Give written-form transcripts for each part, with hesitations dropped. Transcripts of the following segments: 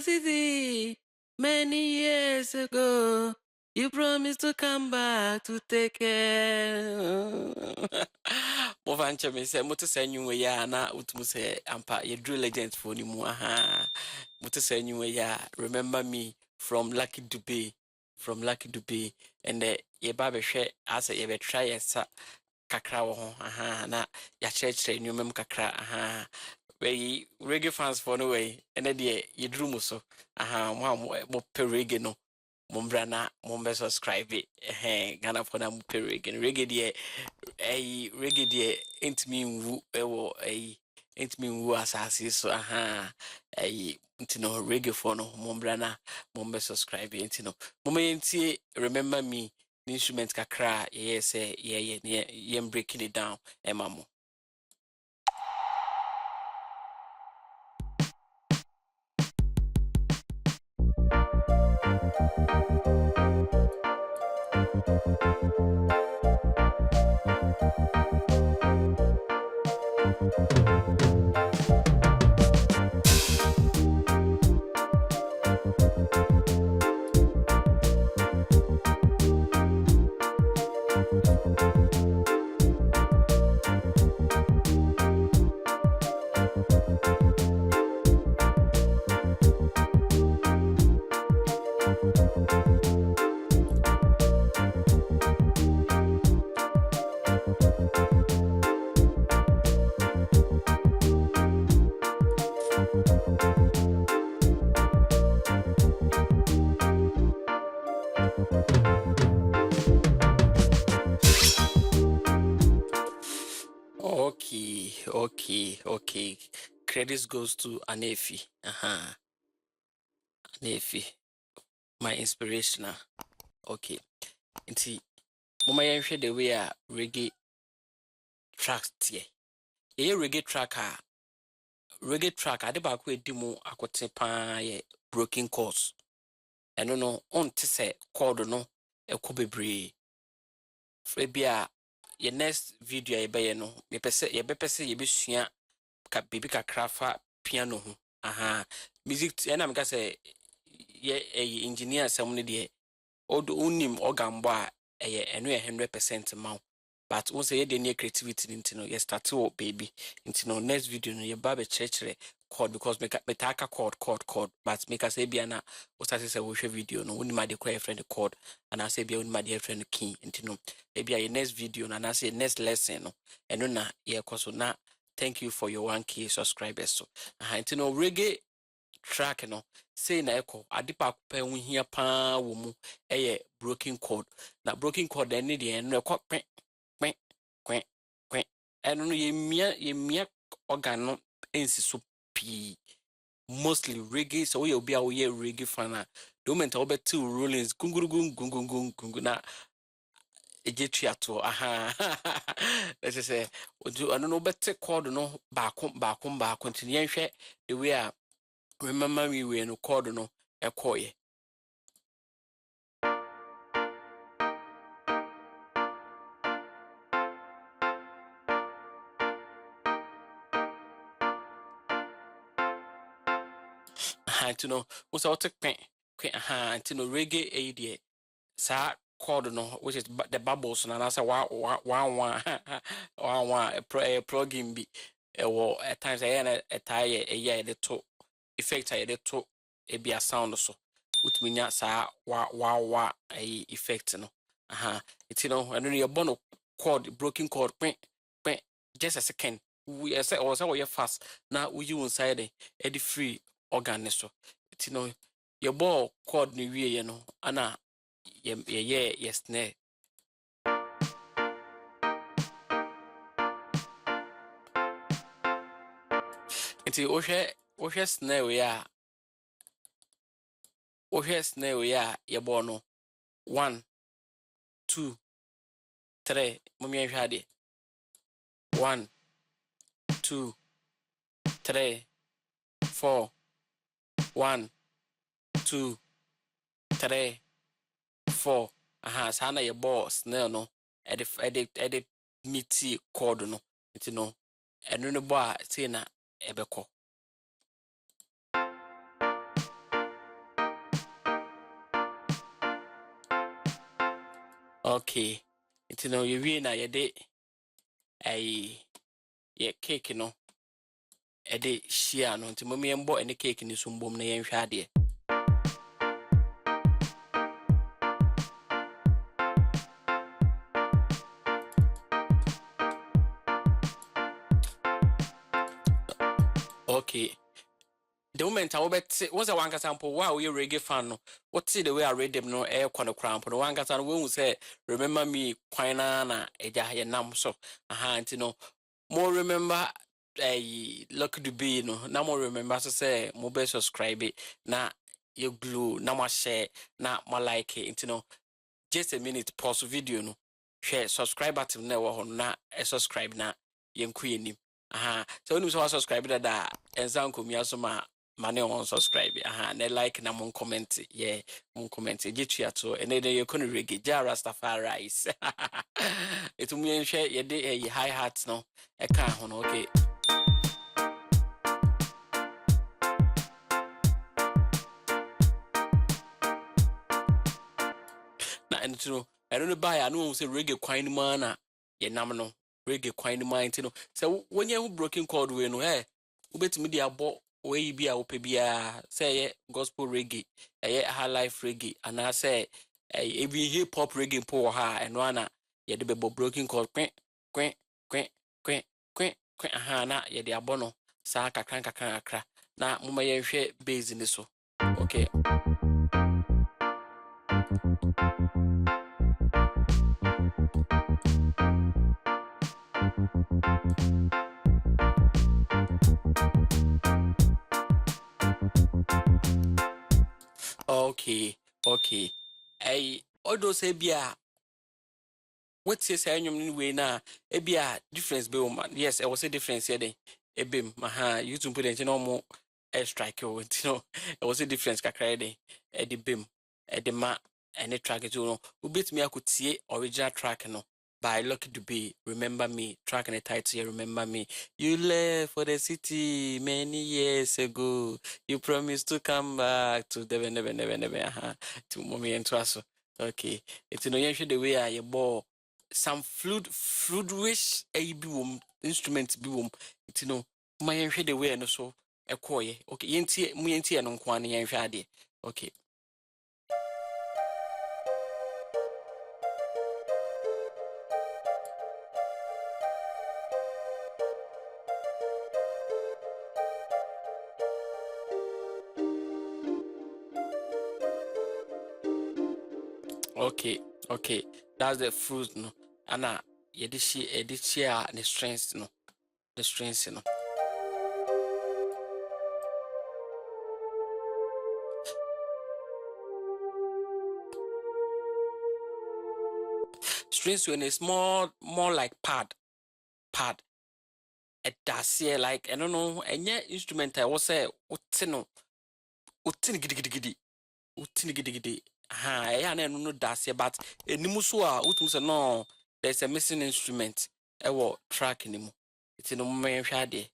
was easy. Many years ago, you promised to come back to take care. Movancha me say, Mutu say you ya na utumu say ampa ye drill legends for ni mu aha. Mutu say you ya remember me from Lucky Dube, and ye babe share as ye be try yesa kakra wo ho aha na ya church nyumem kakra aha. We reggae fans for no way, and then ye drew muso aha mo pe reggae no. Mumbrana mumbe subscribe Ghana for na mu pe reggae de reggae de intimi nwu ewo intimi nwu asase so aha ntino reggae for no mombrana mombe subscribe ntino momenti remember me the instrument kakra yes yeah breaking it down emamo. Okay. Credits goes to Anefi. Anefi, my inspirational. Okay. Nti mama yenhwe the way a reggae tracks tie. Ye reggae track ade ba ko edimu akote pa ye broken chords. Eno no on te se chord no ekọ bebre. Frebia ye next video ye be ye no me pese ye be pese ye besua ka baby kakra fa piano ho music na me ka say ye engineer sam ne de odo unim organ bo a eno ye 100% ma but won say ye de near creativity ntino ye start wo baby ntino next video no ye ba be church chord because me taka chord but me ka say bia na o start say wo hwe video no unim ade kwa friend chord and I say bia unim ade friend key ntino e bia ye next video na na say next lesson no eno na ye koso na. Thank you for your 1K subscribers. So, no reggae track no say na echo adipa pa hu hia pa wo mu broken chord. Na broken chord any de no ekọ kwen eno no ye mia organ no ensi so pi mostly reggae so we obi a we reggae fan a the moment obe two rollings gungu na ejetuato let's say I don't know better chord no back continue yenhwe the way a remember me we no chord no ekoye to know what's out kwen to know reggae idea sa chord no which is the bubbles na say one plugin bi at times a tie a little effect a little e be a sound so with me sa a effect no it's and then your bono chord broken chord just a second we say or we fast now we you inside the free organ so it's your ball chord ni wie no ana yes ne it's ohwe snare we a your ball no 1 2 3 mummy hwade 1 2 3 4 1 2 3 4 sana your ball snare no edit miti chord no it's no eno no bo a say na ebeko Okay. It's no you win na yede a ye cake no. Ede share no nti mommy embo ene cake ni sumbom na yenhwe ade. Okay. The moment I will bet once I want sample wow you reggae fan no. What see the way I read them no air corner cramp no one can when we say remember me quina na eja ye nam so aha nti no more remember luck to be no na more remember so say mo be subscribe na you glue na mo share na mo like it no just a minute pause video no share subscribe button na wo na subscribe na yenku yenim aha so when you subscribe that ensanko mi asoma mane on subscribe aha na like na mon comment yeah mon comment gitu ato and then you can reggae Rastafarianism it mu yen hwe ye de high hat no e ka ho no okay na entino I don't buy I know say reggae kwan man na ye nam no reggae kwan man entino so when you broken chord we no ubetimi di abo we bi a ope bia say gospel reggae high life reggae and I say even hip hop reggae po ha eno ana ye de bebo broken chord quen quen quen quen quen quen aha na ye de abo no sa kakran na muma ye hwe base ni so okay okay odo say bia what say anyum we na e bia difference be woman yes I was a difference here then ebem aha you to put no more strike o no I was a difference kakra then e de bem e de ma any track it no ubetimi akotie original track no by Lucky Dube, remember me, track and the title here, remember me. You left for the city many years ago. You promised to come back to never, to mommy and to us. Okay. It's no yen the way I bought some fluid-wish a boom instrument boom. It's no my yen the way and so a coy. Okay, yenti, muenti and on quani yen shadi. Okay. Okay. That's the fruit, no. Anna, yedishi edichia the strengths, no. The strengths, no. Strengths when it's more like pad. A dassier like I don't know, and yet instrument I was say utino gidi. Ha, I no dassier, but a nimusua utum no. There's a missing instrument. I will track anymore. It's in a moment shady.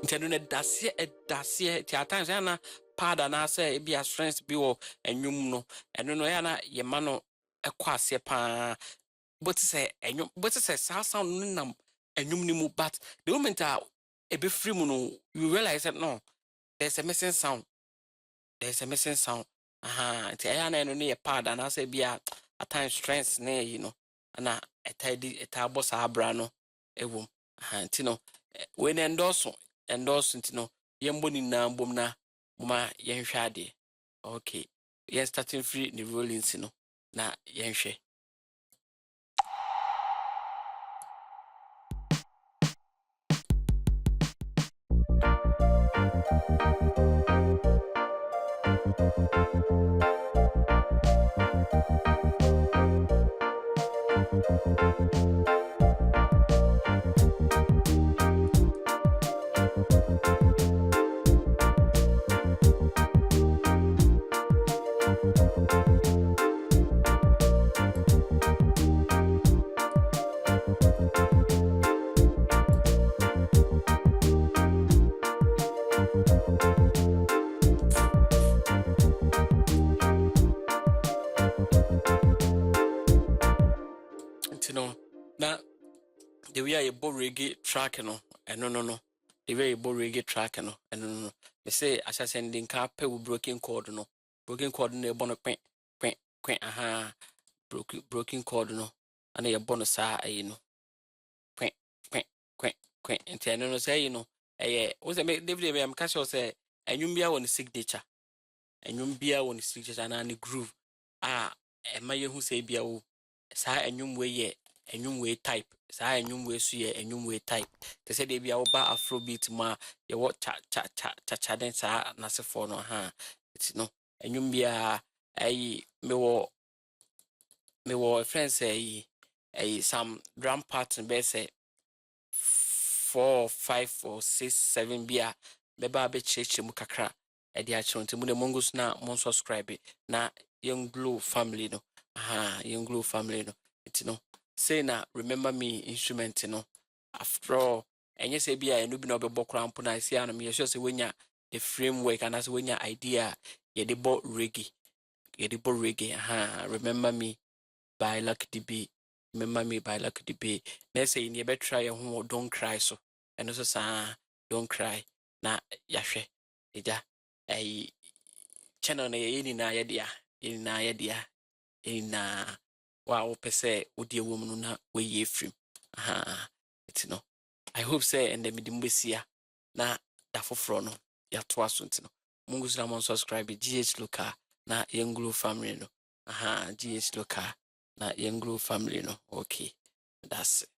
Internet dassier, at times, Anna, pardon, I say, be a strength bill, and you know, and no, Anna, your mano, a quasi pa. But say, and you, but say, sound num, and you nimu, but the moment a be free mono, you realize that no, there's a missing sound. Aha, it's a near pad, and I say, be at times strength, nay, you know, and a tidy a tabos abrano, a womb, Tino, when endorse, no, yamboni na bomna, ma yen shadi. Okay, yen starting free the rollings, no, na yen she. no na the way I bought reggae track no no the way I bought reggae track no no they say as I sending car pay with broken chord no bono quen aha broken chord no and your bonus sa no quen and no say was a David am catch say enwum bia won signature enwum bia won signature na the groove ema ye hu say bia wo sa enwum we ye enwum we type sa enwum we so ye enwum we type they say they bia wo ba afrobeat ma ye what cha den sa na se for no it's no enwum bia me wo friends say some drum pattern be say 4 5 or 6 7 bia beba be cheche mu kakra e dia chonte mu de mongus na mon subscribe na young glow family no young glow family no it no say na remember me instrument no after all enye say bia eno bi na obebo krampo na say na me sure say wenya the framework and as wenya idea ye de bo reggae remember me by luck db remember me by luck db na say you better try ho don't cry so and also sa don't cry na yahwe eja channel na ye na ye dia wow pese odi ewom no na we ye free it's no I hope say and them dimbesia na da foforo no ya to aso ntino mungu sira mon subscribe GH local na Yenglu family no GH local na Yenglu family no okay that's it.